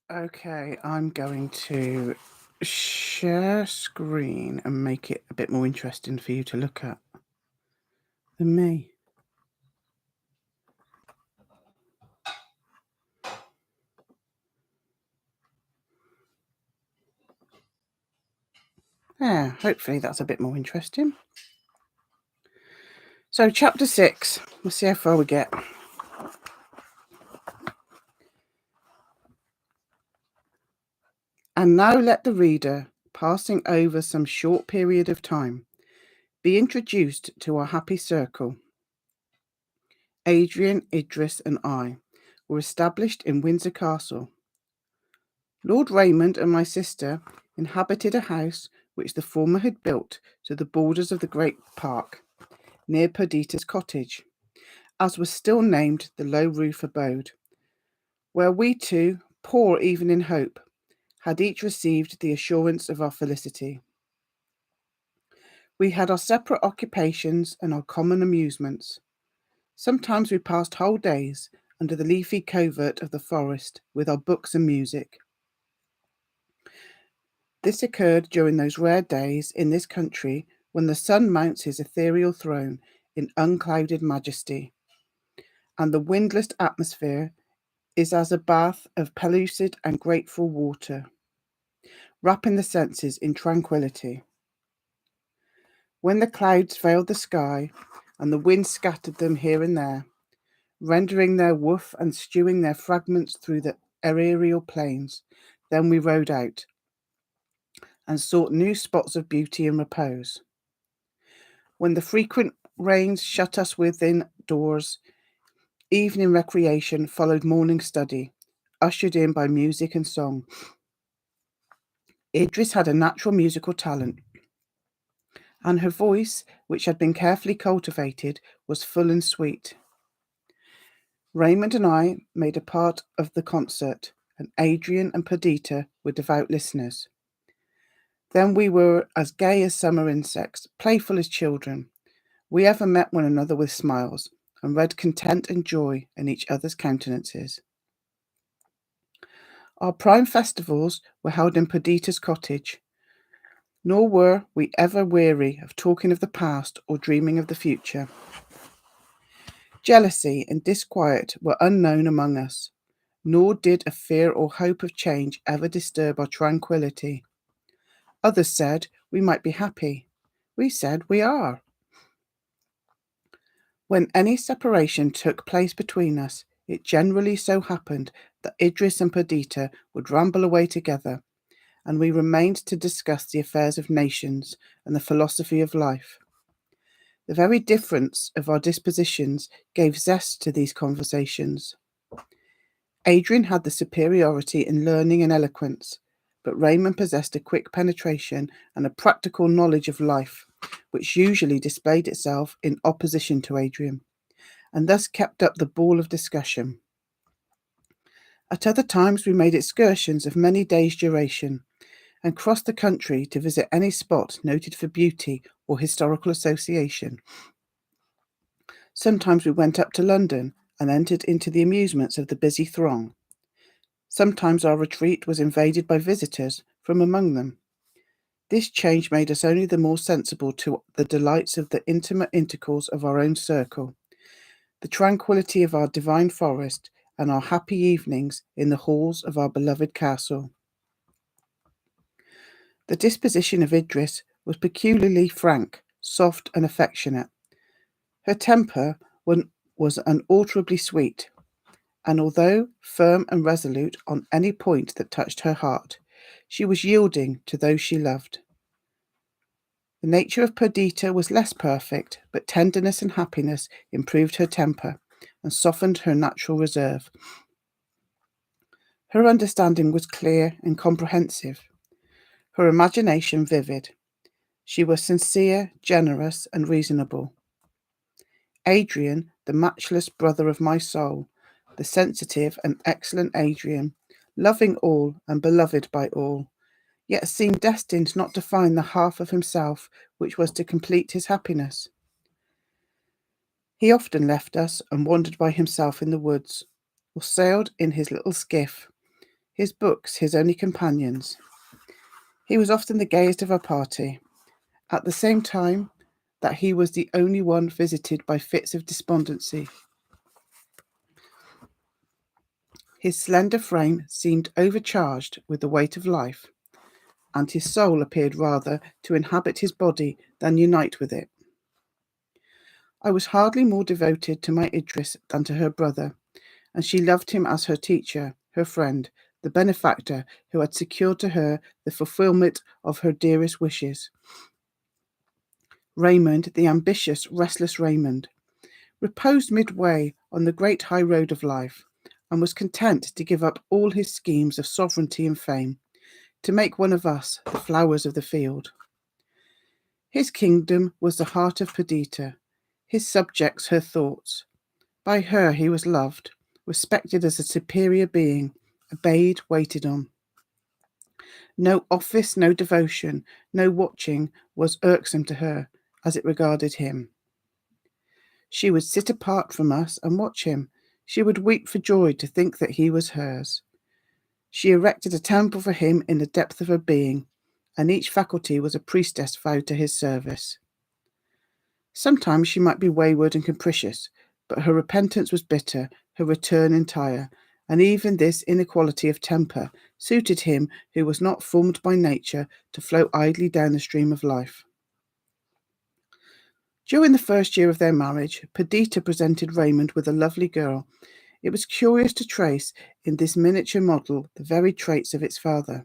Okay, I'm going to share screen and make it a bit more interesting for you to look at than me. Yeah, hopefully that's a bit more interesting. So, chapter 6, we'll see how far we get. And now let the reader, passing over some short period of time, be introduced to our happy circle. Adrian, Idris, and I were established in Windsor Castle. Lord Raymond and my sister inhabited a house which the former had built to the borders of the great park, near Perdita's cottage, as was still named the low roof abode, where we two, poor even in hope, had each received the assurance of our felicity. We had our separate occupations and our common amusements. Sometimes we passed whole days under the leafy covert of the forest with our books and music. This occurred during those rare days in this country when the sun mounts his ethereal throne in unclouded majesty, and the windless atmosphere is as a bath of pellucid and grateful water, wrapping the senses in tranquillity. When the clouds veiled the sky and the wind scattered them here and there, rendering their woof and stewing their fragments through the aerial plains, then we rode out and sought new spots of beauty and repose. When the frequent rains shut us within doors, evening recreation followed morning study, ushered in by music and song. Idris had a natural musical talent, and her voice, which had been carefully cultivated, was full and sweet. Raymond and I made a part of the concert, and Adrian and Perdita were devout listeners. Then we were as gay as summer insects, playful as children. We ever met one another with smiles, and read content and joy in each other's countenances. Our prime festivals were held in Perdita's cottage, nor were we ever weary of talking of the past or dreaming of the future. Jealousy and disquiet were unknown among us, nor did a fear or hope of change ever disturb our tranquillity. Others said we might be happy. We said we are. When any separation took place between us, it generally so happened that Idris and Perdita would ramble away together, and we remained to discuss the affairs of nations and the philosophy of life. The very difference of our dispositions gave zest to these conversations. Adrian had the superiority in learning and eloquence, but Raymond possessed a quick penetration and a practical knowledge of life, which usually displayed itself in opposition to Adrian, and thus kept up the ball of discussion. At other times we made excursions of many days' duration, and crossed the country to visit any spot noted for beauty or historical association. Sometimes we went up to London and entered into the amusements of the busy throng. Sometimes our retreat was invaded by visitors from among them. This change made us only the more sensible to the delights of the intimate intercourse of our own circle, the tranquillity of our divine forest, and our happy evenings in the halls of our beloved castle. The disposition of Idris was peculiarly frank, soft, and affectionate. Her temper was unalterably sweet, and although firm and resolute on any point that touched her heart, she was yielding to those she loved. The nature of Perdita was less perfect, but tenderness and happiness improved her temper and softened her natural reserve. Her understanding was clear and comprehensive, her imagination vivid. She was sincere, generous, and reasonable. Adrian, the matchless brother of my soul, the sensitive and excellent Adrian, loving all and beloved by all, yet seemed destined not to find the half of himself which was to complete his happiness. He often left us and wandered by himself in the woods, or sailed in his little skiff, his books his only companions. He was often the gayest of our party, at the same time that he was the only one visited by fits of despondency. His slender frame seemed overcharged with the weight of life, and his soul appeared rather to inhabit his body than unite with it. I was hardly more devoted to my Idris than to her brother, and she loved him as her teacher, her friend, the benefactor who had secured to her the fulfilment of her dearest wishes. Raymond, the ambitious, restless Raymond, reposed midway on the great high road of life, and was content to give up all his schemes of sovereignty and fame, to make one of us the flowers of the field. His kingdom was the heart of Perdita, his subjects her thoughts. By her he was loved, respected as a superior being, obeyed, waited on. No office, no devotion, no watching was irksome to her as it regarded him. She would sit apart from us and watch him. She would weep for joy to think that he was hers. She erected a temple for him in the depth of her being, and each faculty was a priestess vowed to his service. Sometimes she might be wayward and capricious, but her repentance was bitter, her return entire, and even this inequality of temper suited him who was not formed by nature to flow idly down the stream of life. During the first year of their marriage, Perdita presented Raymond with a lovely girl. It was curious to trace in this miniature model the very traits of its father.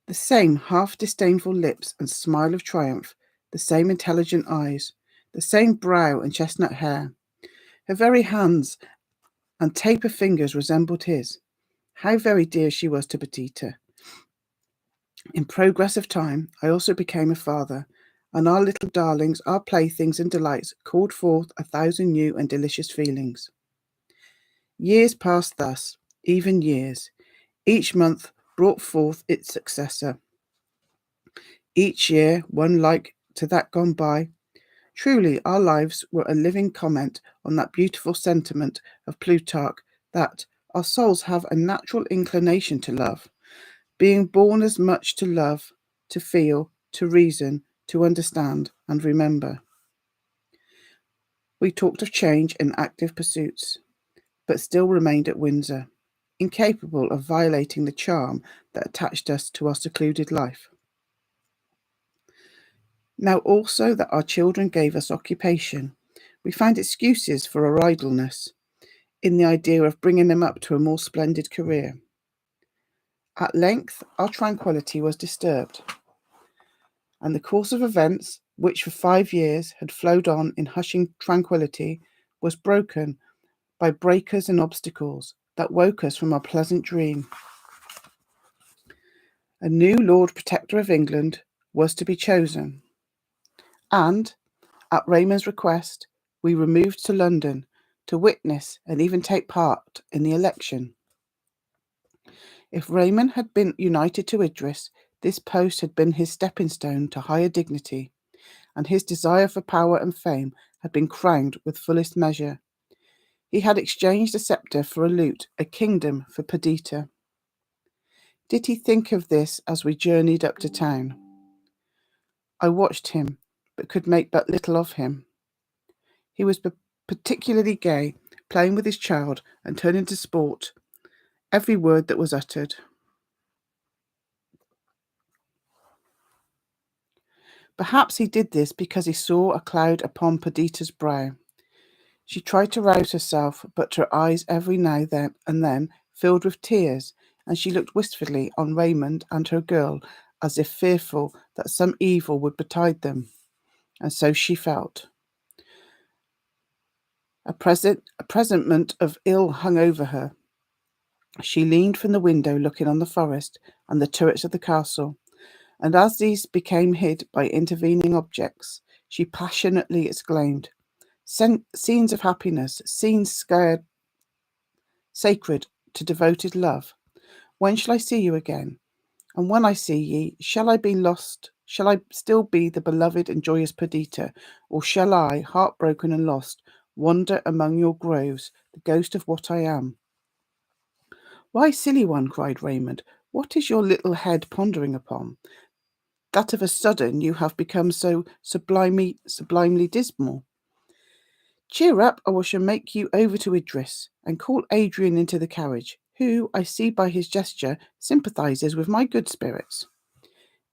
The same half-disdainful lips and smile of triumph, the same intelligent eyes, the same brow and chestnut hair. Her very hands and taper fingers resembled his. How very dear she was to Perdita. In progress of time, I also became a father, and our little darlings, our playthings and delights, called forth 1,000 new and delicious feelings. Years passed thus, even years. Each month brought forth its successor. Each year one like to that gone by. Truly, our lives were a living comment on that beautiful sentiment of Plutarch that our souls have a natural inclination to love, being born as much to love, to feel, to reason, to understand and remember. We talked of change and active pursuits, but still remained at Windsor, incapable of violating the charm that attached us to our secluded life. Now also that our children gave us occupation, we found excuses for our idleness in the idea of bringing them up to a more splendid career. At length our tranquillity was disturbed, and the course of events, which for 5 years had flowed on in hushing tranquillity, was broken by breakers and obstacles that woke us from our pleasant dream. A new Lord Protector of England was to be chosen, and, at Raymond's request, we removed to London to witness and even take part in the election. If Raymond had been united to Idris, this post had been his stepping stone to higher dignity, and his desire for power and fame had been crowned with fullest measure. He had exchanged a sceptre for a lute, a kingdom for Perdita. Did he think of this as we journeyed up to town? I watched him, but could make but little of him. He was particularly gay, playing with his child and turning to sport every word that was uttered. Perhaps he did this because he saw a cloud upon Perdita's brow. She tried to rouse herself, but her eyes every now and then filled with tears, and she looked wistfully on Raymond and her girl, as if fearful that some evil would betide them. And so she felt. A presentiment of ill hung over her. She leaned from the window looking on the forest and the turrets of the castle, and as these became hid by intervening objects, she passionately exclaimed, "Scenes of happiness, scenes sacred to devoted love. When shall I see you again? And when I see ye, shall I be lost? Shall I still be the beloved and joyous Perdita, or shall I, heartbroken and lost, wander among your groves, the ghost of what I am? "Why, silly one," cried Raymond, "what is your little head pondering upon, that of a sudden you have become so sublimely dismal? Cheer up, or I shall make you over to Idris, and call Adrian into the carriage, who, I see by his gesture, sympathizes with my good spirits."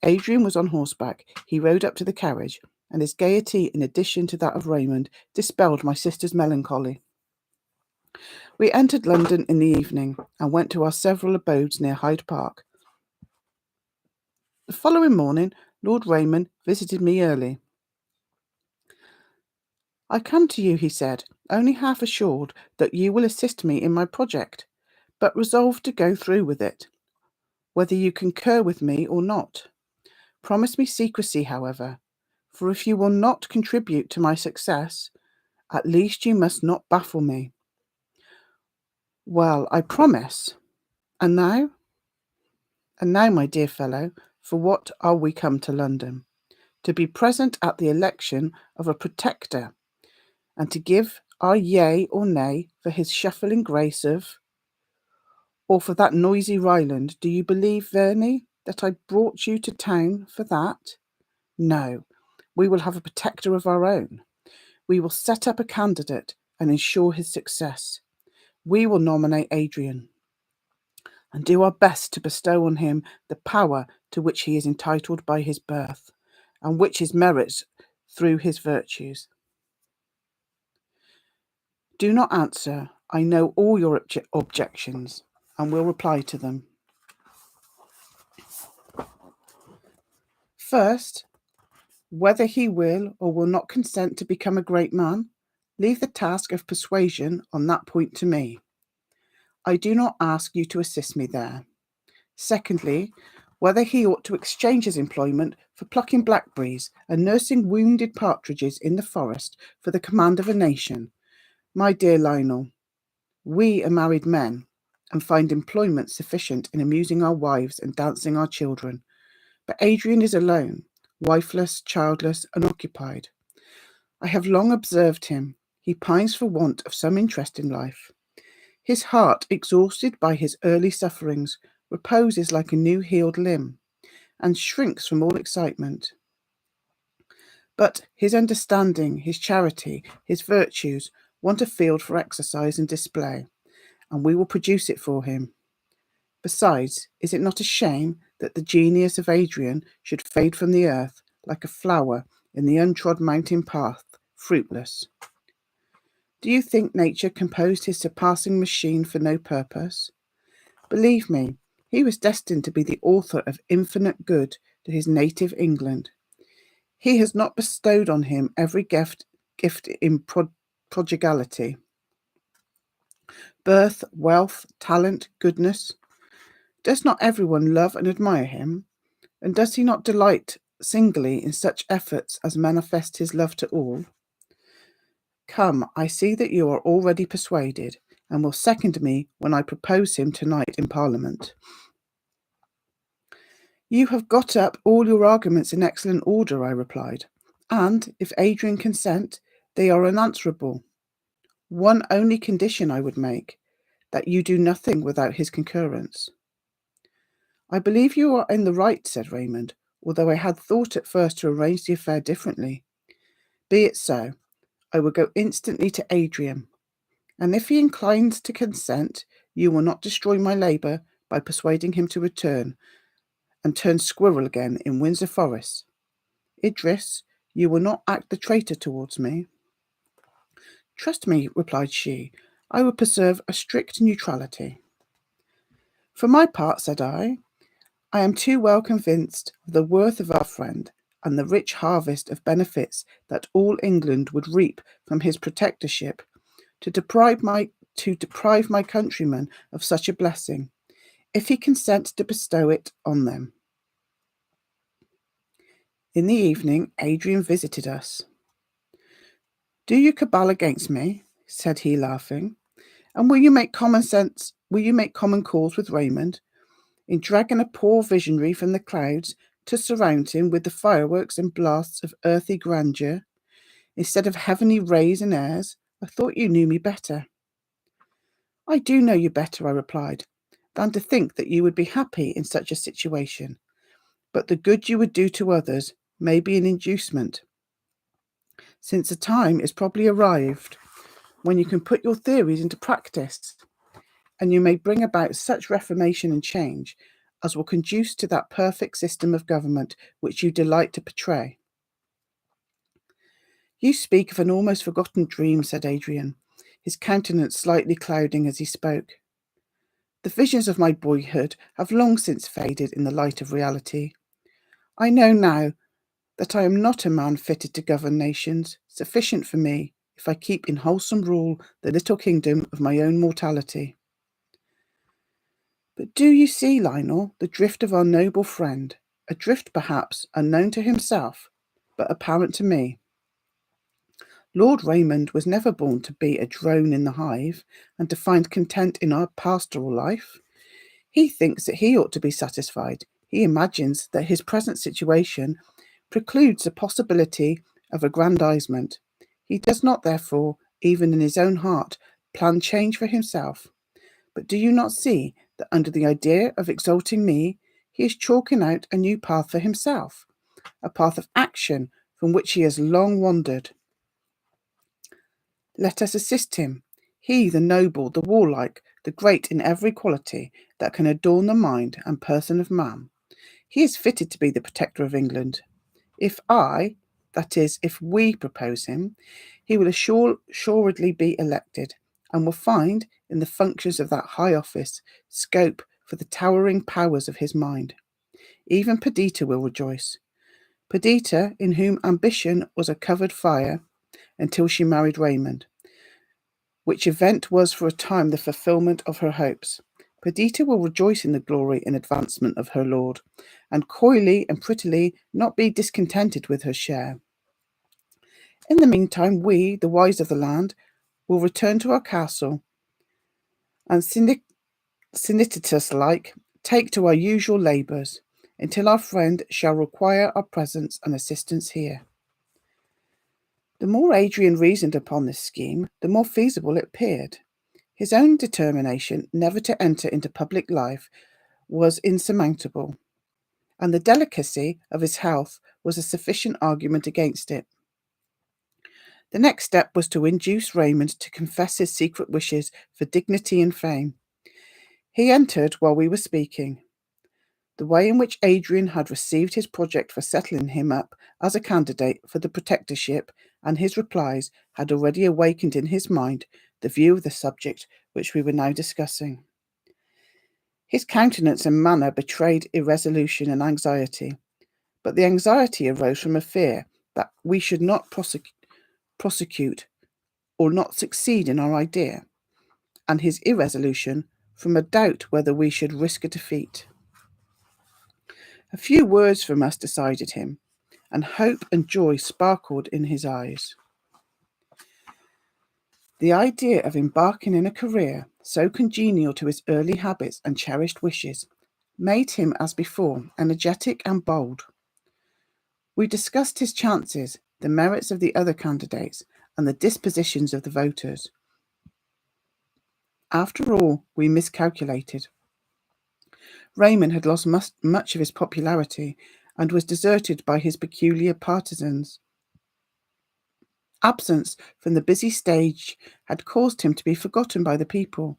Adrian was on horseback. He rode up to the carriage, and his gaiety, in addition to that of Raymond, dispelled my sister's melancholy. We entered London in the evening, and went to our several abodes near Hyde Park. The following morning, Lord Raymond visited me early. "I come to you," he said, "only half assured that you will assist me in my project, but resolved to go through with it, whether you concur with me or not. Promise me secrecy, however, for if you will not contribute to my success, at least you must not baffle me." "Well, I promise. And now?" "And now, my dear fellow, for what are we come to London? To be present at the election of a protector, and to give our yea or nay for his shuffling grace of, or for that noisy Ryland. Do you believe, Verney, that I brought you to town for that? No, we will have a protector of our own. We will set up a candidate and ensure his success. We will nominate Adrian, and do our best to bestow on him the power to which he is entitled by his birth, and which is merits through his virtues. Do not answer. I know all your objections, and will reply to them. First, whether he will or will not consent to become a great man, leave the task of persuasion on that point to me. I do not ask you to assist me there. Secondly, whether he ought to exchange his employment for plucking blackberries and nursing wounded partridges in the forest for the command of a nation. My dear Lionel, we are married men, and find employment sufficient in amusing our wives and dancing our children. But Adrian is alone, wifeless, childless, unoccupied. I have long observed him. He pines for want of some interest in life. His heart, exhausted by his early sufferings, reposes like a new-healed limb, and shrinks from all excitement. But his understanding, his charity, his virtues want a field for exercise and display, and we will produce it for him. Besides, is it not a shame that the genius of Adrian should fade from the earth like a flower in the untrod mountain path, fruitless? Do you think nature composed his surpassing machine for no purpose? Believe me, he was destined to be the author of infinite good to his native England. He has not bestowed on him every gift in prodigality. Birth, wealth, talent, goodness. Does not everyone love and admire him? And does he not delight singly in such efforts as manifest his love to all? Come, I see that you are already persuaded, and will second me when I propose him tonight in Parliament. You have got up all your arguments in excellent order, I replied, and, if Adrian consent, they are unanswerable. One only condition I would make, that you do nothing without his concurrence. I believe you are in the right, said Raymond, although I had thought at first to arrange the affair differently. Be it so. I will go instantly to Adrian, and if he inclines to consent, you will not destroy my labour by persuading him to return, and turn squirrel again in Windsor Forest. Idris, you will not act the traitor towards me. Trust me, replied she, I will preserve a strict neutrality. For my part, said I am too well convinced of the worth of our friend and the rich harvest of benefits that all England would reap from his protectorship to deprive my countrymen of such a blessing, if he consent to bestow it on them. In the evening, Adrian visited us. Do you cabal against me? Said he, laughing. And will you make common cause with Raymond in dragging a poor visionary from the clouds to surround him with the fireworks and blasts of earthly grandeur, instead of heavenly rays and airs? I thought you knew me better. I do know you better, I replied, than to think that you would be happy in such a situation, but the good you would do to others may be an inducement, since the time is probably arrived when you can put your theories into practice, and you may bring about such reformation and change as will conduce to that perfect system of government which you delight to portray. You speak of an almost forgotten dream, said Adrian, his countenance slightly clouding as he spoke. The visions of my boyhood have long since faded in the light of reality. I know now that I am not a man fitted to govern nations. Sufficient for me, if I keep in wholesome rule the little kingdom of my own mortality. But do you see, Lionel, the drift of our noble friend, a drift perhaps unknown to himself, but apparent to me? Lord Raymond was never born to be a drone in the hive and to find content in our pastoral life. He thinks that he ought to be satisfied. He imagines that his present situation precludes the possibility of aggrandizement. He does not, therefore, even in his own heart, plan change for himself. But do you not see that under the idea of exalting me, he is chalking out a new path for himself, a path of action from which he has long wandered? Let us assist him. He, the noble, the warlike, the great in every quality that can adorn the mind and person of man. He is fitted to be the protector of England. If if we propose him, he will assuredly be elected, and will find, in the functions of that high office, scope for the towering powers of his mind. Even Perdita will rejoice. Perdita, in whom ambition was a covered fire, until she married Raymond, which event was for a time the fulfilment of her hopes. Perdita will rejoice in the glory and advancement of her lord, and coyly and prettily not be discontented with her share. In the meantime, we, the wise of the land, will return to our castle, and Synectius-like take to our usual labours, until our friend shall require our presence and assistance here. The more Adrian reasoned upon this scheme, the more feasible it appeared. His own determination never to enter into public life was insurmountable, and the delicacy of his health was a sufficient argument against it. The next step was to induce Raymond to confess his secret wishes for dignity and fame. He entered while we were speaking. The way in which Adrian had received his project for settling him up as a candidate for the protectorship and his replies had already awakened in his mind the view of the subject which we were now discussing. His countenance and manner betrayed irresolution and anxiety, but the anxiety arose from a fear that we should not prosecute or not succeed in our idea, and his irresolution from a doubt whether we should risk a defeat. A few words from us decided him, and hope and joy sparkled in his eyes. The idea of embarking in a career so congenial to his early habits and cherished wishes made him, as before, energetic and bold. We discussed his chances, the merits of the other candidates, and the dispositions of the voters. After all, we miscalculated. Raymond had lost much of his popularity and was deserted by his peculiar partisans. Absence from the busy stage had caused him to be forgotten by the people.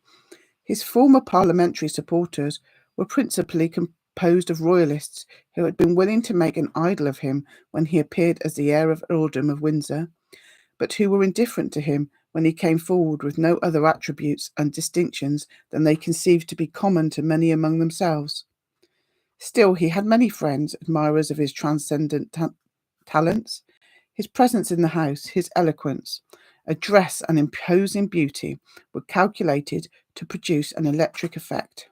His former parliamentary supporters were principally composed of royalists who had been willing to make an idol of him when he appeared as the heir of Earldom of Windsor, but who were indifferent to him when he came forward with no other attributes and distinctions than they conceived to be common to many among themselves. Still, he had many friends, admirers of his transcendent talents. His presence in the House, his eloquence, address, and imposing beauty were calculated to produce an electric effect.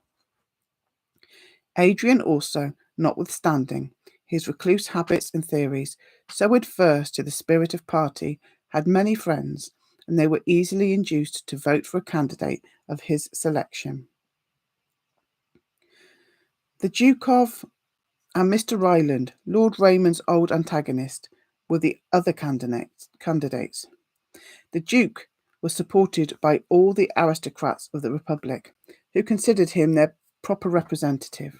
Adrian also, notwithstanding his recluse habits and theories, so adverse to the spirit of party, had many friends, and they were easily induced to vote for a candidate of his selection. The Duke of and Mr. Ryland, Lord Raymond's old antagonist, were the other candidates. The Duke was supported by all the aristocrats of the Republic, who considered him their proper representative.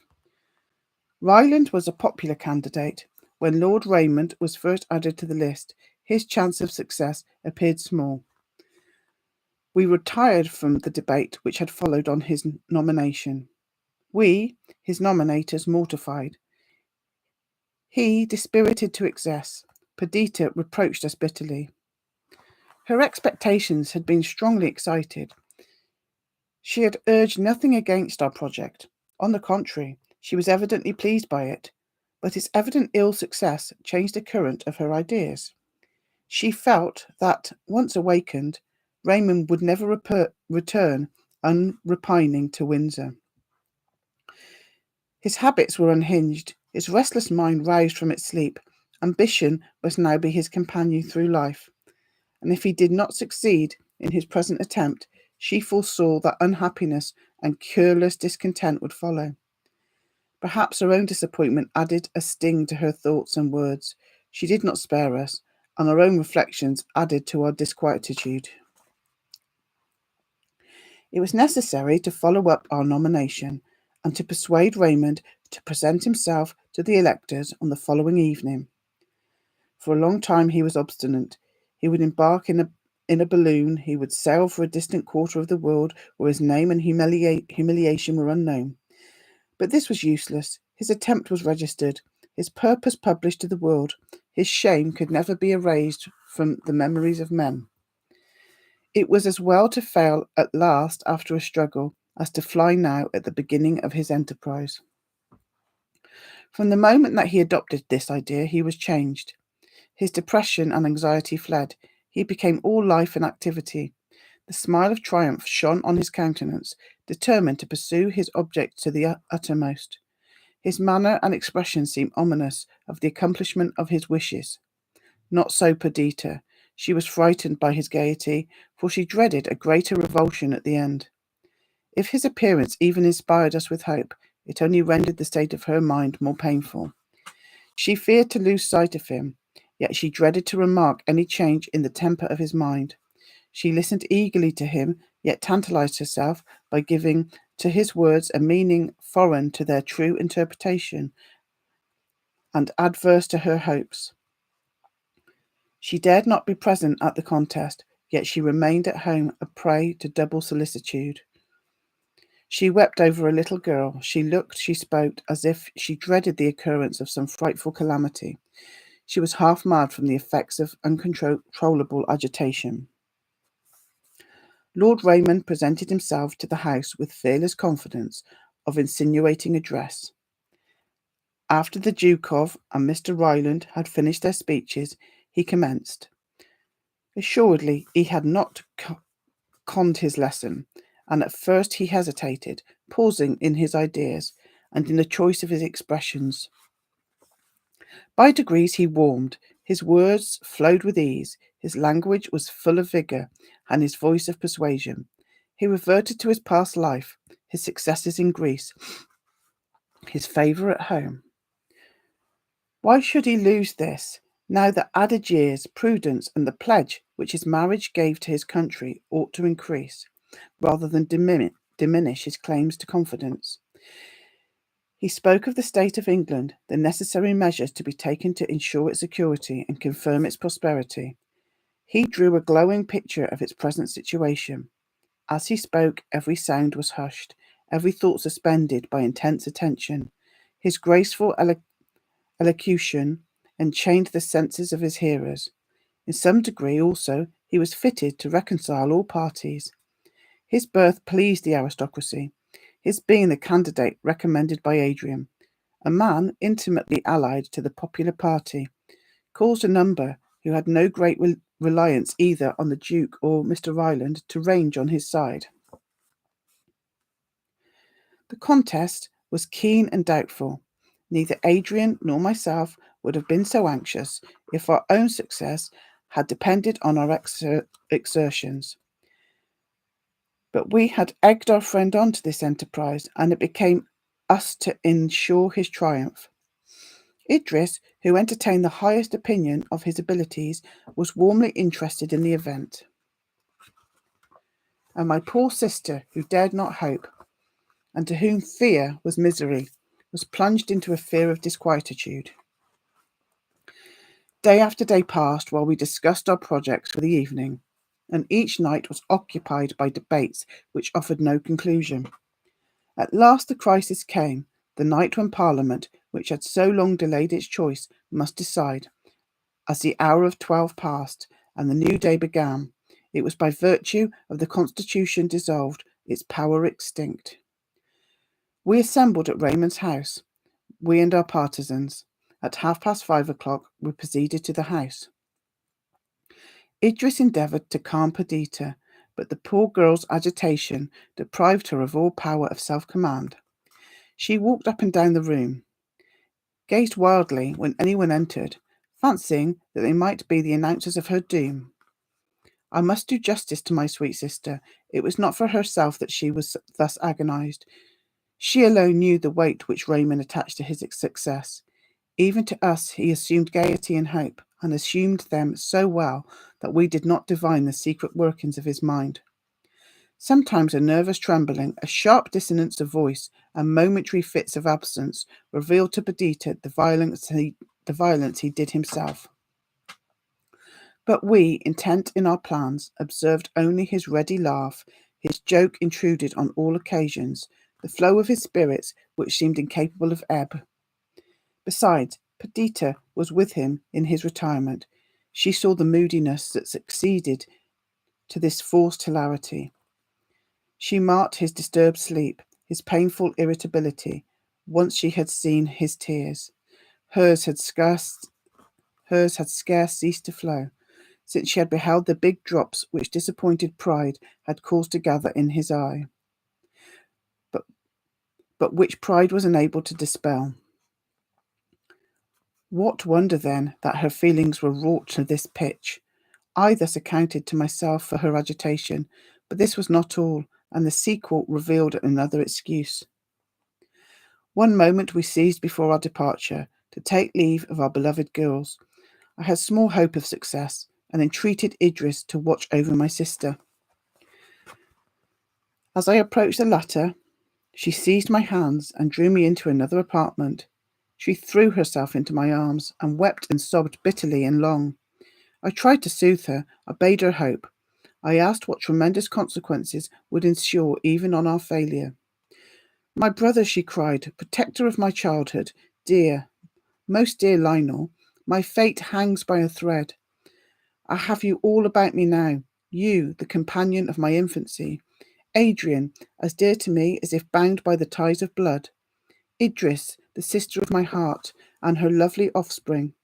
Ryland was a popular candidate. When Lord Raymond was first added to the list, his chance of success appeared small. We retired from the debate which had followed on his nomination. We, his nominators, mortified. He, dispirited to excess. Perdita reproached us bitterly. Her expectations had been strongly excited. She had urged nothing against our project. On the contrary, she was evidently pleased by it, but its evident ill success changed the current of her ideas. She felt that, once awakened, Raymond would never return unrepining to Windsor. His habits were unhinged, his restless mind roused from its sleep. Ambition must now be his companion through life, and if he did not succeed in his present attempt, she foresaw that unhappiness and cureless discontent would follow. Perhaps her own disappointment added a sting to her thoughts and words. She did not spare us, and our own reflections added to our disquietude. It was necessary to follow up our nomination and to persuade Raymond to present himself to the electors on the following evening. For a long time he was obstinate. He would embark in a balloon. He would sail for a distant quarter of the world where his name and humiliation were unknown. But this was useless. His attempt was registered, his purpose published to the world. His shame could never be erased from the memories of men. It was as well to fail at last after a struggle as to fly now at the beginning of his enterprise. From the moment that he adopted this idea, he was changed. His depression and anxiety fled. He became all life and activity. The smile of triumph shone on his countenance, determined to pursue his object to the uttermost. His manner and expression seemed ominous of the accomplishment of his wishes. Not so Perdita. She was frightened by his gaiety, for she dreaded a greater revulsion at the end. If his appearance even inspired us with hope, it only rendered the state of her mind more painful. She feared to lose sight of him, yet she dreaded to remark any change in the temper of his mind. She listened eagerly to him, yet tantalized herself by giving to his words a meaning foreign to their true interpretation and adverse to her hopes. She dared not be present at the contest, yet she remained at home a prey to double solicitude. She wept over a little girl. She looked, she spoke, as if she dreaded the occurrence of some frightful calamity. She was half mad from the effects of uncontrollable agitation. Lord Raymond presented himself to the house with fearless confidence of insinuating address. After the Duke of and Mr. Ryland had finished their speeches, he commenced. Assuredly, he had not conned his lesson, and at first he hesitated, pausing in his ideas and in the choice of his expressions. By degrees he warmed, his words flowed with ease, his language was full of vigour, and his voice of persuasion. He reverted to his past life, his successes in Greece, his favour at home. Why should he lose this, now that added years, prudence, and the pledge which his marriage gave to his country ought to increase, rather than diminish his claims to confidence? He spoke of the state of England, the necessary measures to be taken to ensure its security and confirm its prosperity. He drew a glowing picture of its present situation. As he spoke, every sound was hushed, every thought suspended by intense attention. His graceful elocution enchained the senses of his hearers. In some degree, also, he was fitted to reconcile all parties. His birth pleased the aristocracy, his being the candidate recommended by Adrian, a man intimately allied to the popular party, caused a number who had no great reliance either on the Duke or Mr. Ryland to range on his side. The contest was keen and doubtful. Neither Adrian nor myself would have been so anxious if our own success had depended on our exertions. But we had egged our friend on to this enterprise, and it became us to ensure his triumph. Idris, who entertained the highest opinion of his abilities, was warmly interested in the event. And my poor sister, who dared not hope, and to whom fear was misery, was plunged into a fear of disquietude. Day after day passed while we discussed our projects for the evening, and each night was occupied by debates which offered no conclusion. At last the crisis came, the night when Parliament, which had so long delayed its choice, must decide. As the hour of 12 passed, and the new day began, it was by virtue of the Constitution dissolved, its power extinct. We assembled at Raymond's house, we and our partisans. At 5:30 we proceeded to the house. Idris endeavoured to calm Perdita, but the poor girl's agitation deprived her of all power of self-command. She walked up and down the room, gazed wildly when anyone entered, fancying that they might be the announcers of her doom. I must do justice to my sweet sister. It was not for herself that she was thus agonized. She alone knew the weight which Raymond attached to his success. Even to us he assumed gaiety and hope, and assumed them so well that we did not divine the secret workings of his mind. Sometimes a nervous trembling, a sharp dissonance of voice, and momentary fits of absence revealed to Perdita the violence he did himself. But we, intent in our plans, observed only his ready laugh, his joke intruded on all occasions, the flow of his spirits which seemed incapable of ebb. Besides, Perdita was with him in his retirement. She saw the moodiness that succeeded to this forced hilarity. She marked his disturbed sleep, his painful irritability. Once she had seen his tears. Hers had scarce ceased to flow, since she had beheld the big drops which disappointed pride had caused to gather in his eye, but which pride was unable to dispel. What wonder, then, that her feelings were wrought to this pitch? I thus accounted to myself for her agitation, but this was not all, and the sequel revealed another excuse. One moment we seized before our departure to take leave of our beloved girls. I had small hope of success, and entreated Idris to watch over my sister. As I approached the latter, she seized my hands and drew me into another apartment. She threw herself into my arms and wept and sobbed bitterly and long. I tried to soothe her. I bade her hope. I asked what tremendous consequences would ensue even on our failure. My brother, she cried, protector of my childhood, dear, most dear Lionel, my fate hangs by a thread. I have you all about me now, you, the companion of my infancy, Adrian, as dear to me as if bound by the ties of blood, Idris, the sister of my heart, and her lovely offspring.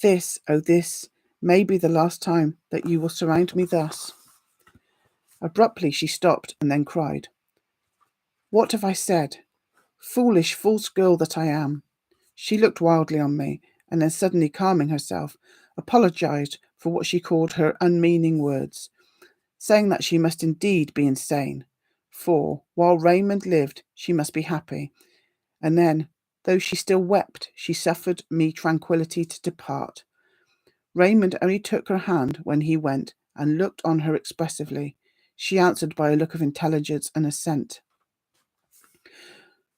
This, oh this, may be the last time that you will surround me thus. Abruptly she stopped and then cried, What have I said? Foolish, false girl that I am. She looked wildly on me, and then suddenly calming herself, apologized for what she called her unmeaning words, saying that she must indeed be insane, for, while Raymond lived, she must be happy, and then, though she still wept, she suffered me tranquillity to depart. Raymond only took her hand when he went, and looked on her expressively. She answered by a look of intelligence and assent.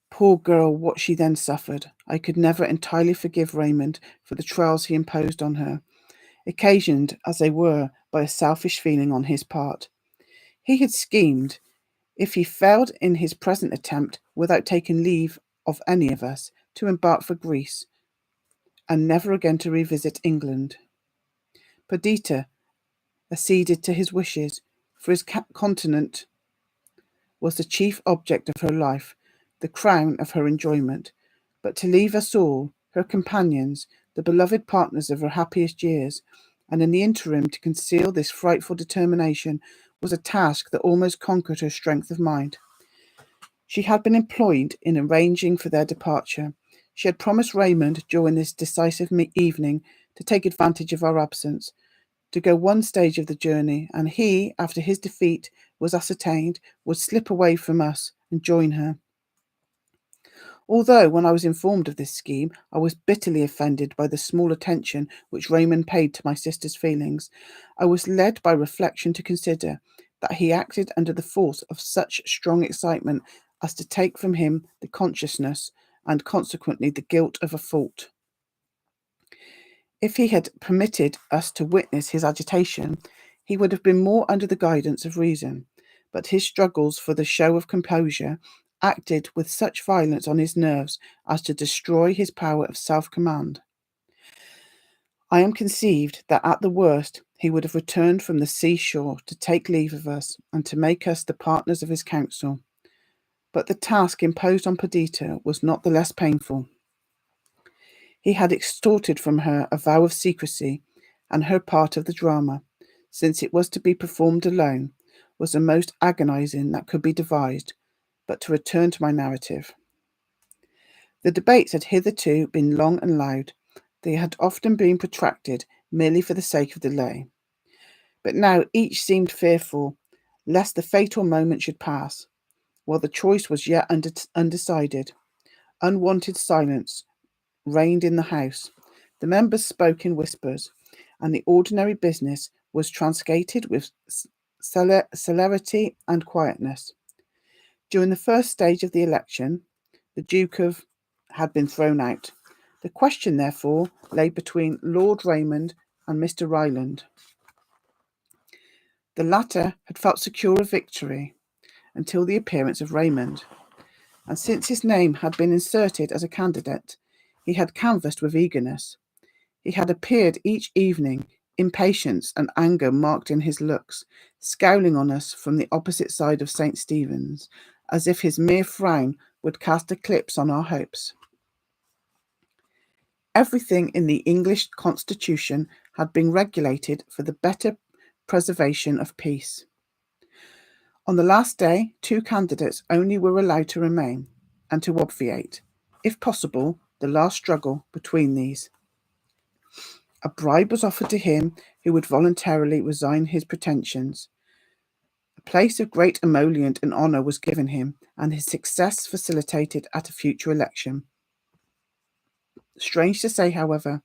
Poor girl, what she then suffered! I could never entirely forgive Raymond for the trials he imposed on her, occasioned as they were by a selfish feeling on his part. He had schemed, if he failed in his present attempt without taking leave of any of us, to embark for Greece, and never again to revisit England. Perdita acceded to his wishes, for his continent was the chief object of her life, the crown of her enjoyment, but to leave us all, her companions, the beloved partners of her happiest years, and in the interim to conceal this frightful determination, was a task that almost conquered her strength of mind. She had been employed in arranging for their departure. She had promised Raymond during this decisive evening to take advantage of our absence, to go one stage of the journey, and he, after his defeat was ascertained, would slip away from us and join her. Although, when I was informed of this scheme, I was bitterly offended by the small attention which Raymond paid to my sister's feelings, I was led by reflection to consider that he acted under the force of such strong excitement as to take from him the consciousness and consequently the guilt of a fault. If he had permitted us to witness his agitation, he would have been more under the guidance of reason, but his struggles for the show of composure acted with such violence on his nerves as to destroy his power of self-command. I am conceived that at the worst he would have returned from the seashore to take leave of us and to make us the partners of his counsel. But the task imposed on Perdita was not the less painful. He had extorted from her a vow of secrecy, and her part of the drama, since it was to be performed alone, was the most agonizing that could be devised. But to return to my narrative. The debates had hitherto been long and loud. They had often been protracted merely for the sake of delay. But now each seemed fearful lest the fatal moment should pass, while the choice was yet undecided. Unwonted silence reigned in the house. The members spoke in whispers, and the ordinary business was translated with celerity and quietness. During the first stage of the election, the Duke had been thrown out. The question, therefore, lay between Lord Raymond and Mr. Ryland. The latter had felt secure of victory until the appearance of Raymond, and since his name had been inserted as a candidate, he had canvassed with eagerness. He had appeared each evening, impatience and anger marked in his looks, scowling on us from the opposite side of St. Stephen's, as if his mere frown would cast eclipse on our hopes. Everything in the English constitution had been regulated for the better preservation of peace. On the last day, 2 candidates only were allowed to remain, and to obviate, if possible, the last struggle between these. A bribe was offered to him who would voluntarily resign his pretensions. A place of great emollient and honour was given him, and his success facilitated at a future election. Strange to say, however,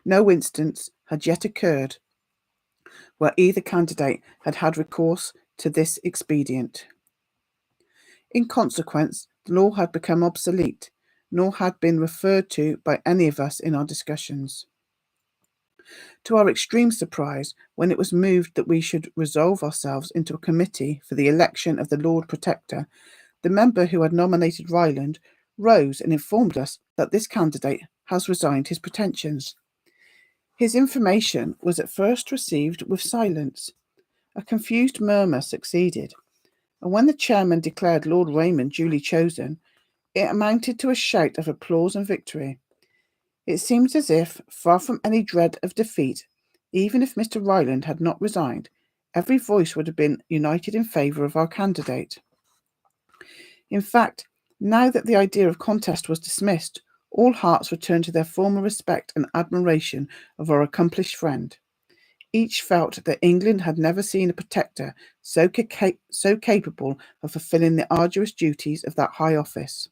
no instance had yet occurred where either candidate had had recourse to this expedient. In consequence, the law had become obsolete, nor had been referred to by any of us in our discussions. To our extreme surprise, when it was moved that we should resolve ourselves into a committee for the election of the Lord Protector, the member who had nominated Ryland rose and informed us that this candidate has resigned his pretensions. His information was at first received with silence. A confused murmur succeeded, and when the chairman declared Lord Raymond duly chosen, it amounted to a shout of applause and victory. It seemed as if, far from any dread of defeat, even if Mr. Ryland had not resigned, every voice would have been united in favour of our candidate. In fact, now that the idea of contest was dismissed, all hearts returned to their former respect and admiration of our accomplished friend. Each felt that England had never seen a protector so capable of fulfilling the arduous duties of that high office.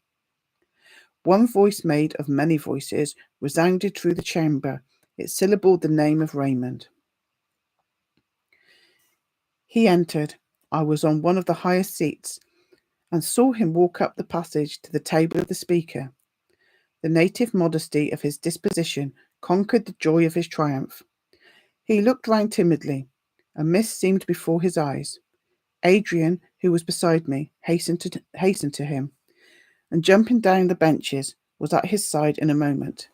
One voice made of many voices resounded through the chamber. It syllabled the name of Raymond. He entered. I was on one of the highest seats, and saw him walk up the passage to the table of the speaker. The native modesty of his disposition conquered the joy of his triumph. He looked round timidly. A mist seemed before his eyes. Adrian, who was beside me, hastened to him, and jumping down the benches, was at his side in a moment.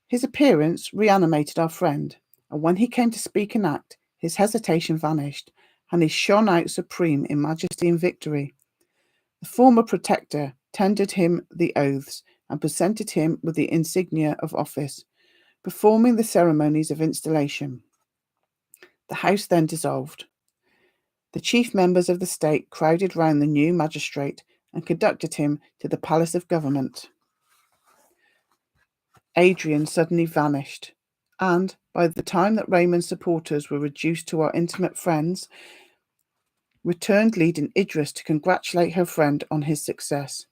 His appearance reanimated our friend, and when he came to speak and act, his hesitation vanished, and he shone out supreme in majesty and victory. The former protector tendered him the oaths and presented him with the insignia of office, performing the ceremonies of installation. The House then dissolved. The chief members of the state crowded round the new magistrate and conducted him to the Palace of Government. Adrian suddenly vanished, and by the time that Raymond's supporters were reduced to our intimate friends, returned leading Idris to congratulate her friend on his success.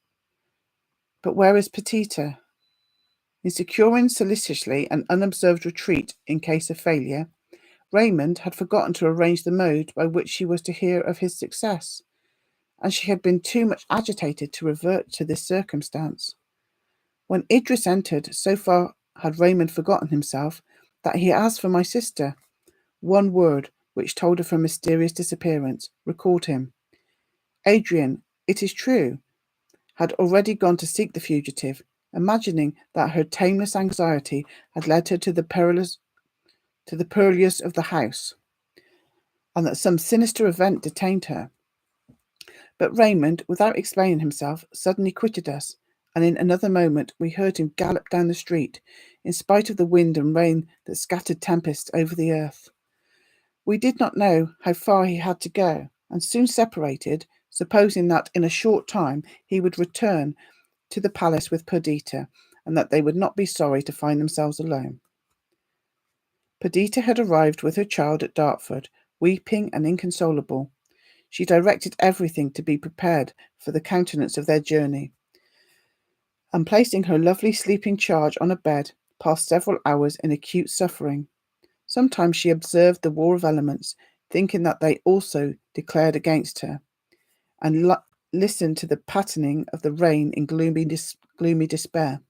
But where is Perdita? In securing solicitously an unobserved retreat in case of failure, Raymond had forgotten to arrange the mode by which she was to hear of his success. and she had been too much agitated to revert to this circumstance. When Idris entered, so far had Raymond forgotten himself that he asked for my sister. One word, which told of her mysterious disappearance, recalled him. Adrian, it is true, had already gone to seek the fugitive, imagining that her tameless anxiety had led her to the purlieus of the house, and that some sinister event detained her. But Raymond, without explaining himself, suddenly quitted us, and in another moment we heard him gallop down the street, in spite of the wind and rain that scattered tempests over the earth. We did not know how far he had to go, and soon separated, supposing that in a short time he would return to the palace with Perdita, and that they would not be sorry to find themselves alone. Perdita had arrived with her child at Dartford, weeping and inconsolable. She directed everything to be prepared for the countenance of their journey, and placing her lovely sleeping charge on a bed, passed several hours in acute suffering. Sometimes she observed the war of elements, thinking that they also declared against her, and listened to the pattering of the rain in gloomy despair.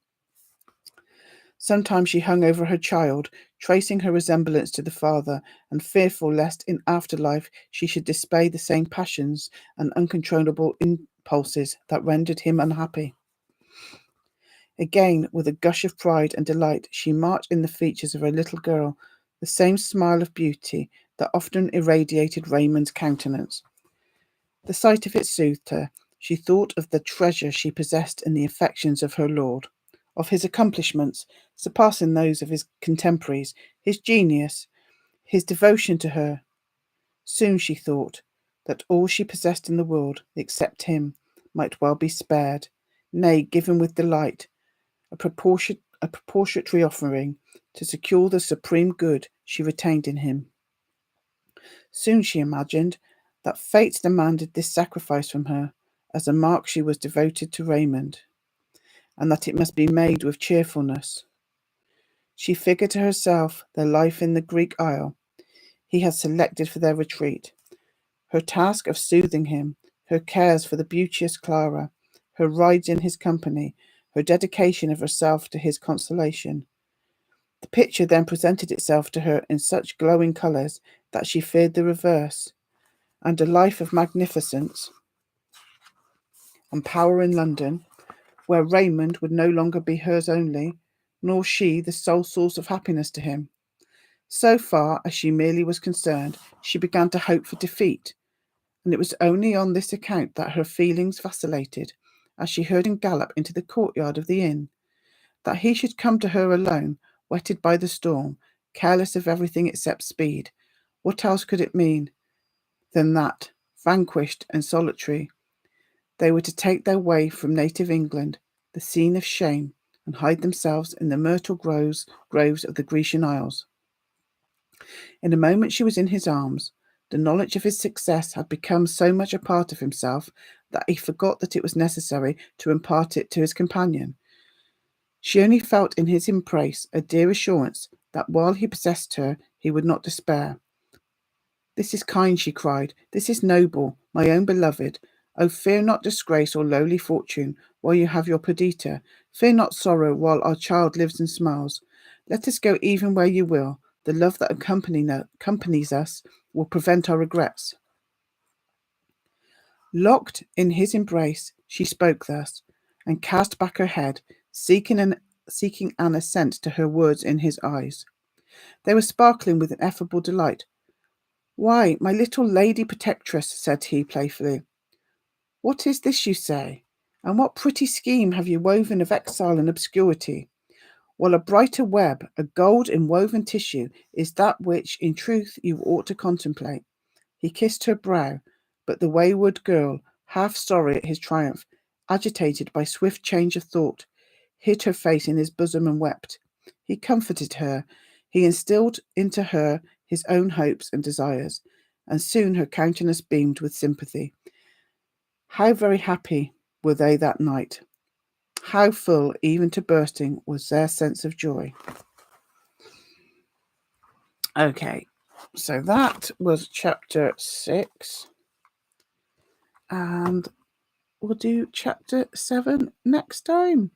Sometimes she hung over her child, tracing her resemblance to the father, and fearful lest in afterlife she should display the same passions and uncontrollable impulses that rendered him unhappy. Again, with a gush of pride and delight, she marked in the features of her little girl the same smile of beauty that often irradiated Raymond's countenance. The sight of it soothed her. She thought of the treasure she possessed in the affections of her lord, of his accomplishments, surpassing those of his contemporaries, his genius, his devotion to her. Soon she thought that all she possessed in the world, except him, might well be spared, nay, given with delight, a proportionary offering to secure the supreme good she retained in him. Soon she imagined that fate demanded this sacrifice from her as a mark she was devoted to Raymond, and that it must be made with cheerfulness. She figured to herself their life in the Greek isle he had selected for their retreat, her task of soothing him, her cares for the beauteous Clara, her rides in his company, her dedication of herself to his consolation. The picture then presented itself to her in such glowing colours that she feared the reverse, and a life of magnificence and power in London, where Raymond would no longer be hers only, nor she the sole source of happiness to him. So far as she merely was concerned, she began to hope for defeat, and it was only on this account that her feelings vacillated, as she heard him gallop into the courtyard of the inn. That he should come to her alone, wetted by the storm, careless of everything except speed. What else could it mean than that, vanquished and solitary, they were to take their way from native England, the scene of shame, and hide themselves in the myrtle groves of the Grecian Isles? In a moment she was in his arms. The knowledge of his success had become so much a part of himself that he forgot that it was necessary to impart it to his companion. She only felt in his embrace a dear assurance that while he possessed her, he would not despair. "This is kind," she cried. "This is noble, my own beloved. Oh, fear not disgrace or lowly fortune while you have your Perdita. Fear not sorrow while our child lives and smiles. Let us go even where you will. The love that accompanies us will prevent our regrets." Locked in his embrace, she spoke thus, and cast back her head, seeking an assent to her words in his eyes. They were sparkling with ineffable delight. "Why, my little lady protectress," said he playfully, "what is this you say? And what pretty scheme have you woven of exile and obscurity? While a brighter web, a gold enwoven tissue, is that which, in truth, you ought to contemplate." He kissed her brow, but the wayward girl, half sorry at his triumph, agitated by swift change of thought, hid her face in his bosom and wept. He comforted her. He instilled into her his own hopes and desires, and soon her countenance beamed with sympathy. How very happy were they that night! How full, even to bursting, was their sense of joy! Okay, so that was chapter 6. and we'll do chapter 7 next time.